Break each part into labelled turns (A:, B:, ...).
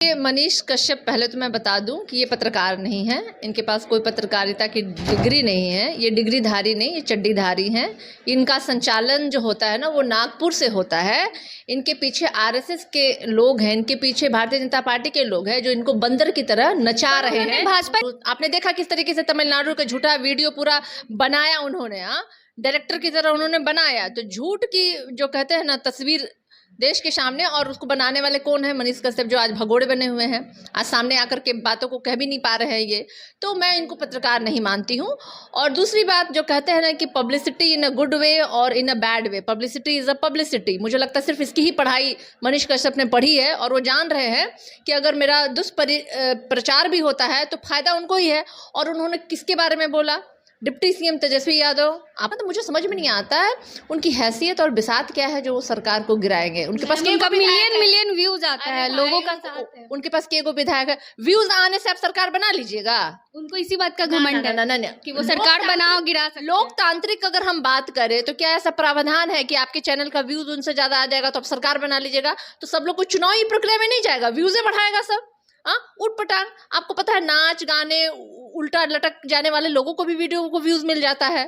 A: ये मनीष कश्यप, पहले तो मैं बता दूं कि ये पत्रकार नहीं है। इनके पास कोई पत्रकारिता की डिग्री नहीं है। ये डिग्रीधारी नहीं, ये चड्डीधारी हैं। इनका संचालन जो होता है ना, वो नागपुर से होता है। इनके पीछे आरएसएस के लोग हैं, इनके पीछे भारतीय जनता पार्टी के लोग हैं जो इनको बंदर की तरह नचा रहे हैं। भाजपा, आपने देखा किस तरीके से तमिलनाडु का झूठा वीडियो पूरा बनाया उन्होंने। डायरेक्टर की तरह उन्होंने बनाया। तो झूठ की जो कहते हैं ना तस्वीर देश के सामने, और उसको बनाने वाले कौन है? मनीष कश्यप, जो आज भगोड़े बने हुए हैं, आज सामने आकर के बातों को कह भी नहीं पा रहे हैं। ये तो मैं इनको पत्रकार नहीं मानती हूँ। और दूसरी बात, जो कहते हैं ना कि पब्लिसिटी इन अ गुड वे और in a bad way, publicity is a publicity, मुझे लगता है सिर्फ इसकी ही पढ़ाई मनीष कश्यप ने पढ़ी है। और वो जान रहे हैं कि अगर मेरा दुष्प्रचार भी होता है तो फायदा उनको ही है। और उन्होंने किसके बारे में बोला? Deputy CM Tejashwi Yadav. आप तो मुझे समझ में नहीं आता है उनकी हैसियत और बिसात क्या है जो वो सरकार को गिराएंगे। उनके पास
B: मिलियन व्यूज आता है, लोगों का साथ है।
A: उनके पास केगो विधायक है। व्यूज आने से आप सरकार बना लीजिएगा?
B: उनको इसी बात का घमंड है कि वो सरकार बनाओ, गिरा सकते।
A: लोकतांत्रिक अगर हम बात करें तो क्या ऐसा प्रावधान है कि आपके चैनल का व्यूज उनसे ज्यादा आ जाएगा तो आप सरकार बना लीजिएगा? तो सब लोग को चुनावी प्रक्रिया में नहीं जाएगा, व्यूजे बढ़ाएगा सब। उठ पटांग। आपको पता है नाच गाने उल्टा लटक जाने वाले लोगों को भी वीडियो को व्यूज मिल जाता है।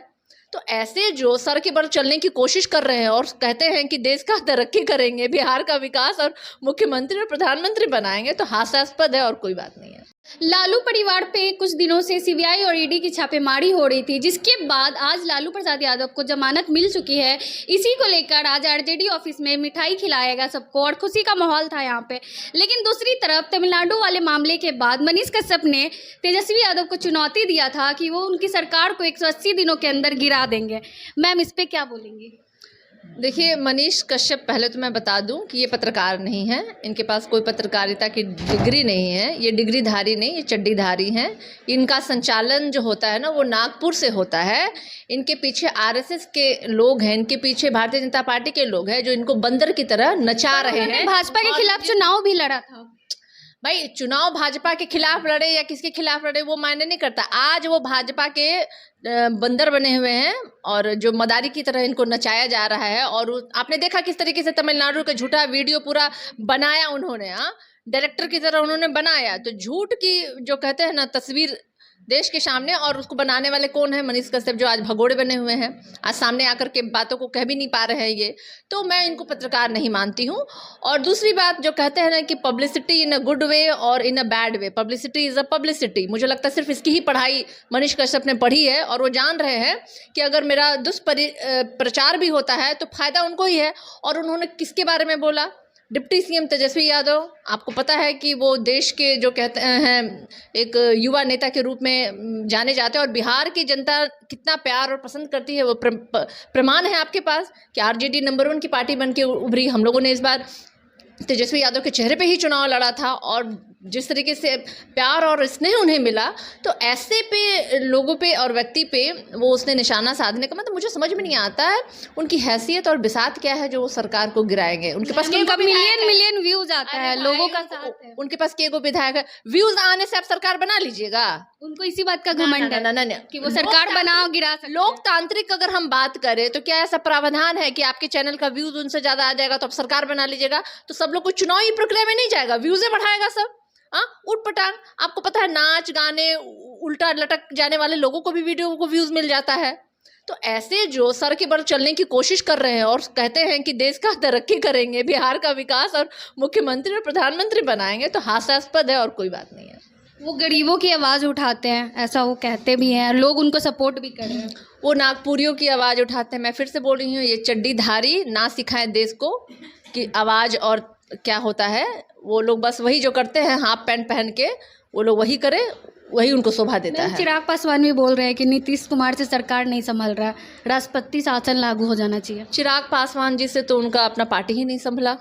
A: तो ऐसे जो सर के बल चलने की कोशिश कर रहे हैं और कहते हैं कि देश का तरक्की करेंगे, बिहार का विकास और मुख्यमंत्री और प्रधानमंत्री बनाएंगे, तो हास्यास्पद है और कोई बात नहीं है।
B: लालू परिवार पे कुछ दिनों से सीबीआई और ईडी की छापेमारी हो रही थी, जिसके बाद आज लालू प्रसाद यादव को जमानत मिल चुकी है। इसी को लेकर आज आरजेडी ऑफिस में मिठाई खिलाएगा सबको और खुशी का माहौल था यहाँ पे। लेकिन दूसरी तरफ तमिलनाडु वाले मामले के बाद मनीष कश्यप ने तेजस्वी यादव को चुनौती दिया था कि वो उनकी सरकार को 180 दिनों के अंदर गिरा देंगे। मैम, इस पर क्या बोलेंगी?
A: देखिए, मनीष कश्यप, पहले तो मैं बता दूं कि ये पत्रकार नहीं है। इनके पास कोई पत्रकारिता की डिग्री नहीं है। ये डिग्रीधारी नहीं, ये चड्डीधारी हैं। इनका संचालन जो होता है ना, वो नागपुर से होता है। इनके पीछे आरएसएस के लोग हैं, इनके पीछे भारतीय जनता पार्टी के लोग हैं जो इनको बंदर की तरह नचा रहे हैं।
B: भाजपा के खिलाफ चुनाव भी लड़ा था।
A: भाई, चुनाव भाजपा के खिलाफ लड़े या किसके खिलाफ लड़े वो मायने नहीं करता। आज वो भाजपा के बंदर बने हुए हैं और जो मदारी की तरह इनको नचाया जा रहा है। और आपने देखा किस तरीके से तमिलनाडु का झूठा वीडियो पूरा बनाया उन्होंने। डायरेक्टर की तरह उन्होंने बनाया। तो झूठ की जो कहते हैं ना तस्वीर देश के सामने, और उसको बनाने वाले कौन है? मनीष कश्यप, जो आज भगोड़े बने हुए हैं, आज सामने आकर के बातों को कह भी नहीं पा रहे हैं। ये तो मैं इनको पत्रकार नहीं मानती हूँ। और दूसरी बात, जो कहते हैं ना कि पब्लिसिटी इन अ गुड वे और in a bad way, publicity is a publicity, मुझे लगता है सिर्फ इसकी ही पढ़ाई मनीष कश्यप ने पढ़ी है। और वो जान रहे हैं कि अगर मेरा दुष्प्रचार भी होता है तो फायदा उनको ही है। और उन्होंने किसके बारे में बोला? Deputy CM Tejashwi Yadav. आपको पता है कि वो देश के जो कहते हैं एक युवा नेता के रूप में जाने जाते हैं। और बिहार की जनता कितना प्यार और पसंद करती है वो प्रमाण है आपके पास कि आरजेडी नंबर 1 की पार्टी बन के उभरी। हम लोगों ने इस बार तेजस्वी यादव के चेहरे पे ही चुनाव लड़ा था और जिस तरीके से प्यार और स्नेह उन्हें मिला, तो ऐसे पे लोगों पे और व्यक्ति पे वो उसने निशाना साधने का मतलब मुझे समझ में नहीं आता है उनकी हैसियत और बिसात क्या है जो वो सरकार को गिराएंगे। उनके पास
B: मिलियन व्यूज आता है, लोगों का साथ है।
A: उनके पास केगो विधायक है। व्यूज आने से आप सरकार बना लीजिएगा?
B: उनको इसी बात का घमंड है कि वो सरकार बनाओ, गिरा सकते।
A: लोकतांत्रिक अगर हम बात करें तो क्या ऐसा प्रावधान है कि आपके चैनल का व्यूज उनसे ज्यादा आ जाएगा तो आप सरकार बना लीजिएगा? तो सब लोग को चुनावी प्रक्रिया में नहीं जाएगा, व्यूजे बढ़ाएगा सब। उठ पटांग। आपको पता है नाच गाने उल्टा लटक जाने वाले लोगों को भी वीडियो को व्यूज मिल जाता है। तो ऐसे जो सर के बल चलने की कोशिश कर रहे हैं और कहते हैं कि देश का तरक्की करेंगे, बिहार का विकास और मुख्यमंत्री और प्रधानमंत्री बनाएंगे, तो हास्यास्पद है और कोई बात नहीं है।
B: वो गरीबों की आवाज़ उठाते हैं, ऐसा वो कहते भी हैं, लोग उनको सपोर्ट भी कर रहे हैं।
A: वो नागपुरियों की आवाज़ उठाते हैं। मैं फिर से बोल रही हूँ, ये चड्डीधारी ना सिखाएं देश को कि आवाज़ और क्या होता है। वो लोग बस वही जो करते हैं हाफ पैंट पहन के, वो लोग वही करें, वही उनको शोभा देता है।
B: चिराग पासवान भी बोल रहे हैं कि नीतीश कुमार से सरकार नहीं संभल रहा, राष्ट्रपति शासन लागू हो जाना चाहिए।
A: चिराग पासवान जी से तो उनका अपना पार्टी ही नहीं संभला।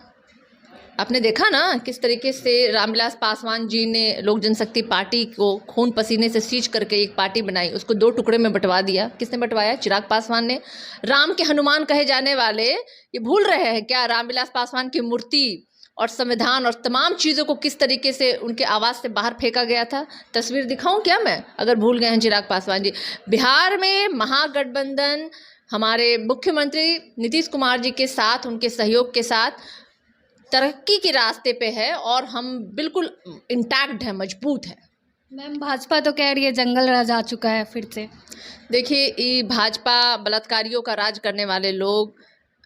A: आपने देखा ना किस तरीके से रामविलास पासवान जी ने लोक जनशक्ति पार्टी को खून पसीने से सींच करके एक पार्टी बनाई, उसको 2 टुकड़े में बंटवा दिया। किसने बंटवाया? चिराग पासवान ने। राम के हनुमान कहे जाने वाले ये भूल रहे हैं क्या रामविलास पासवान की मूर्ति और संविधान और तमाम चीज़ों को किस तरीके से उनके आवाज़ से बाहर फेंका गया था? तस्वीर दिखाऊं क्या मैं, अगर भूल गए हैं चिराग पासवान जी? बिहार में महागठबंधन हमारे मुख्यमंत्री नीतीश कुमार जी के साथ, उनके सहयोग के साथ तरक्की के रास्ते पे है और हम बिल्कुल इंटैक्ट है, मजबूत है।
B: मैम भाजपा तो कह रही है जंगल राज आ चुका है फिर से।
A: देखिए, ये भाजपा बलात्कारियों का राज करने वाले लोग,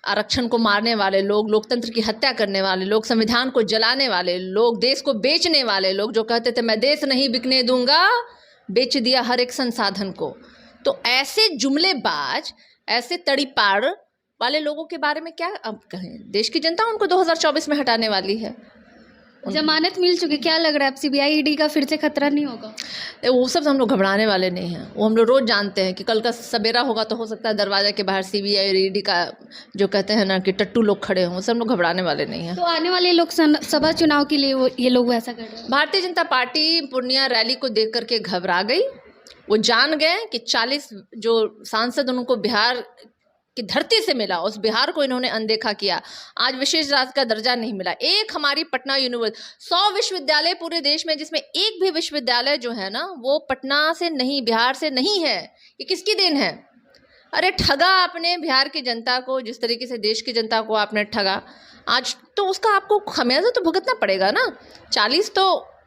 A: आरक्षण को मारने वाले लोग, लोकतंत्र की हत्या करने वाले लोग, संविधान को जलाने वाले लोग, देश को बेचने वाले लोग, जो कहते थे मैं देश नहीं बिकने दूंगा, बेच दिया हर एक संसाधन को। तो ऐसे जुमलेबाज, ऐसे तड़ीपार वाले लोगों के बारे में क्या अब कहें। देश की जनता उनको 2024 में हटाने वाली है।
B: जमानत मिल चुकी, क्या लग रहा है अब सीबीआई ईडी का फिर से खतरा नहीं होगा?
A: वो सब हम लोग घबराने वाले नहीं हैं। वो हम लोग रोज़ जानते हैं कि कल का सवेरा होगा तो हो सकता है दरवाजे के बाहर सीबीआई और ईडी का जो कहते हैं ना कि टट्टू लोग खड़े हों। सब लोग घबराने वाले नहीं हैं।
B: तो आने वाले लोकसभा चुनाव के लिए ये लोग ऐसा कर रहे हैं?
A: भारतीय जनता पार्टी पूर्णिया रैली को देख करके घबरा गई। वो जान गए कि 40 जो सांसद उनको बिहार की धरती से मिला, उस बिहार को इन्होंने अनदेखा किया। आज विशेष राज्य का दर्जा नहीं मिला। एक हमारी पटना यूनिवर्सिटी, 100 विश्वविद्यालय पूरे देश में, जिसमें एक भी विश्वविद्यालय जो है ना वो पटना से नहीं, बिहार से नहीं है। ये किसकी देन है? अरे ठगा आपने बिहार की जनता को, जिस तरीके से देश की जनता को आपने ठगा, आज तो उसका आपको खमियाजा तो भुगतना पड़ेगा ना।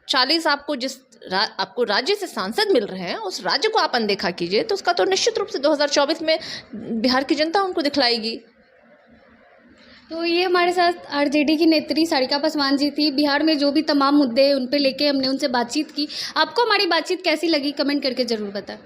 A: 40 आपको आपको राज्य से सांसद मिल रहे हैं, उस राज्य को आप अनदेखा कीजिए तो उसका तो निश्चित रूप से 2024 में बिहार की जनता उनको दिखलाएगी।
B: तो ये हमारे साथ आरजेडी की नेत्री सारिका पासवान जी थी। बिहार में जो भी तमाम मुद्दे हैं उन पे लेके हमने उनसे बातचीत की। आपको हमारी बातचीत कैसी लगी कमेंट करके ज़रूर बताएं।